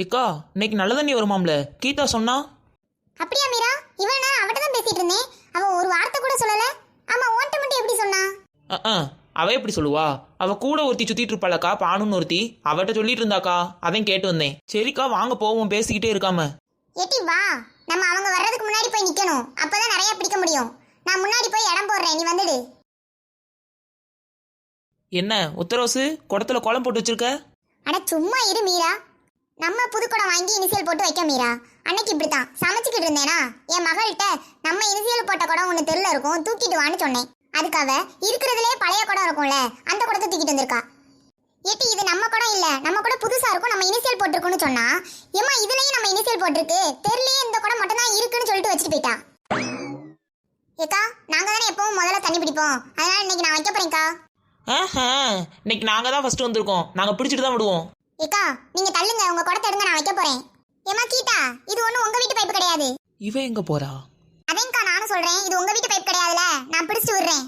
ஏக்கா இன்னைக்கு நல்ல தண்ணி வருமாம்ல கீதா சொன்னா. அப்படியா மீரா? இவன் நான் அவட்ட தான் பேசிட்டு இருந்தேன். அவ ஒரு வார்த்தை கூட சொல்லல. ஆமா, ஓன்ட்ட மட்டும் எப்படி சொன்னா? அவ எப்படி சொல்லுவா? அவ கூட ஒருத்தி சுத்திட்டு இருப்பாளக்கா, பானுன்னு ஒருத்தி. அவட்ட சொல்லிட்டு இருந்தாக்கா, அதையும் கேட்டு வந்தேன். சரிக்கா வாங்க போவோம், பேசிக்கிட்டே இருக்காம. ஏட்டி வா, நம்ம அவங்க வர்றதுக்கு முன்னாடி போய் நிக்கணும். அப்பதான் நிறைய பிடிக்க முடியும். நான் முன்னாடி போய் இடம் போடுறேன், நீ வந்துடு. என்ன உத்தரவுசு குடத்துல கோலம் போட்டு வச்சிருக்க? அட சும்மா இரு மீரா. நம்ம புது குடம் வாங்கி இனிஷியல் போட்டு வைக்க மீரா. அன்னைக்கு இப்படித்தான் சமைச்சுக்கிட்டு இருந்தேனா, என் மகள்கிட்ட நம்ம இனிஷியல் போட்ட குடம் ஒன்று தெருல இருக்கும், தூக்கிட்டு வான்னு சொன்னேன். அதுக்காக இருக்கிறதுலே பழைய குடம் இருக்கும்ல, அந்த குடத்தை தூக்கிட்டு வந்திருக்கா. ஏட்டி இது நம்ம குடம் இல்ல, நம்ம கூட புதுசா இருக்கும், நம்ம இனிஷியல் போட்டிருக்கோம்னு சொன்னா, ஏமா இதுலயும் நம்ம இனிஷியல் போட்டிருக்கு, தெருலயே இந்த குடம் மட்டும் தான் இருக்குன்னு சொல்லிட்டு வச்சுட்டு போயிட்டா. ஏக்கா நாங்க தானே எப்பவும் முதல்ல தண்ணி பிடிப்போம், அதனால இன்னைக்கு நான் வைக்க போறேன்க்கா. இன்னைக்கு நாங்க தான் ஃபர்ஸ்ட் வந்திருக்கோம், நாங்க பிடிச்சிட்டு தான் விடுவோம். ஏக்கா நீங்க தள்ளுங்க, உங்க குடத்தை எடுங்க, நான் வைக்க போறேன். ஏமா கீதா, இது ஒண்ணு உங்க வீட்டு பைப் கிடையாது. இவ எங்க போறா? அதேங்கா நானும் சொல்றேன், இது உங்க வீட்டு பைப் கிடையாதுல, நான் பிடிச்சிட்டு விடுறேன்.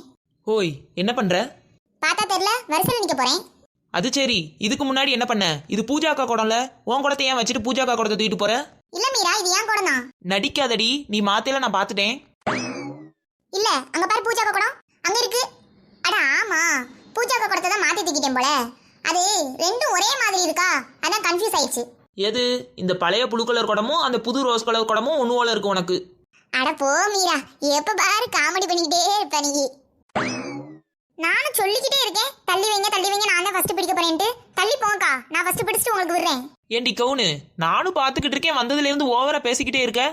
ஓய் என்ன பண்ற? பார்த்தா தெரியல, வரிசையில் நிக்க போறேன். அது சரி, இதுக்கு முன்னாடி என்ன பண்ண? இது பூஜாக்கா குடம்ல, உன் குடத்தை ஏன் வச்சுட்டு பூஜாக்கா குடத்தை தூக்கிட்டு போற? இல்ல மீரா, இது ஏன் குடம் தான். நடிக்காதடி, நீ மாத்தையில நான் பாத்துட்டேன். இல்ல அங்க பாரு, பூஜாக்கா குடம் அங்க இருக்கு. அட ஆமா, பூஜாக்கா குடத்தை தான் மாத்தி தூக்கிட்டேன் போல. அது ரெண்டும் ஒரே மாதிரி இருக்கா, அதான் கன்ஃபியூஸ் ஆயிடுச்சு. எது இந்த பழைய புளு கலர் குடமும் அந்த புது ரோஸ் கலர் குடமும் ஒண்ணு போல இருக்கு உனக்கு. அட போ மீரா, எப்ப பாரு காமெடி பண்ணிக்கிட்டே இருப்ப நீ. நானும் சொல்லிக்கிட்டே இருக்கேன், தள்ளி வைங்க தள்ளி வைங்க, நான் தான் ஃபர்ஸ்ட் பிடிக்க போறேன்ட்டு. தள்ளி போங்கக்கா, நான் ஃபர்ஸ்ட் பிடிச்சிட்டு உங்களுக்கு விடுறேன். ஏண்டி கவுனு, நானும் பாத்துக்கிட்டு இருக்கேன், வந்ததுல இருந்து ஓவரா பேசிக்கிட்டே இருக்க.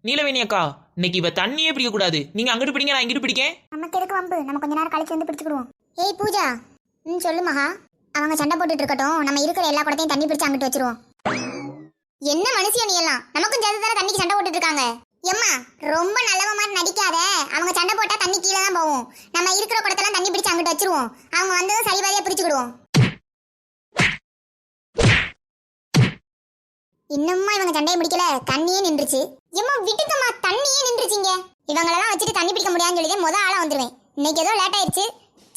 நீலவேணி அக்கா, இன்னைக்கு இவ தண்ணியே பிடிக்க கூடாது, நீங்க அங்கிட்டு பிடிங்க, நான் இங்கிட்டு பிடிக்கேன். நமக்கு எதுக்கு வம்பு, நம்ம கொஞ்ச நேரம் கழிச்சு வந்து பிடிச்சுக்கிடுவோம். ஏய் பூஜா, சொல்லு மகா. அவங்க சண்டை போட்டுட்டு இருக்கட்டும், நம்ம இருக்கிற எல்லா குடத்தையும் தண்ணி பிடிச்சு அங்கிட்டு வச்சிருவோம். என்ன மனுஷியா நீ எல்லாம், நமக்கும் சேர்த்து தானே தண்ணிக்கு சண்டை போட்டுட்டு இருக்காங்க. எம்மா ரொம்ப நல்லவ மாதிரி நடிக்காத, அவங்க சண்டை போட்டா தண்ணி கீழே தான் போகும். நம்ம இருக்கிற குடத்தெல்லாம் தண்ணி பிடிச்சு அங்கிட்டு வச்சிருவோம், அவங்க வந்ததும் சரிபாதியா பிரிச்சுக்கிடுவோம். இன்னும்மா இவங்க சண்டையை முடிக்கல, தண்ணியே நின்றுச்சு. எம்மா விட்டுக்கம்மா, தண்ணியே நின்றுச்சிங்க. இவங்களெல்லாம் வச்சுட்டு தண்ணி பிடிக்க முடியாதுன்னு சொல்லி முத ஆளா வந்துருவேன். இன்னைக்கு ஏதோ லேட் ஆயிடுச்சு,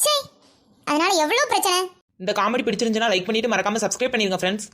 சரி அதனால எவ்வளவு பிரச்சனை. இந்த காமெடி பிடிச்சிருந்துச்சுன்னா லைக் பண்ணிட்டு மறக்காம சப்ஸ்கிரைப் பண்ணிருங்க ஃப்ரெண்ட்ஸ்.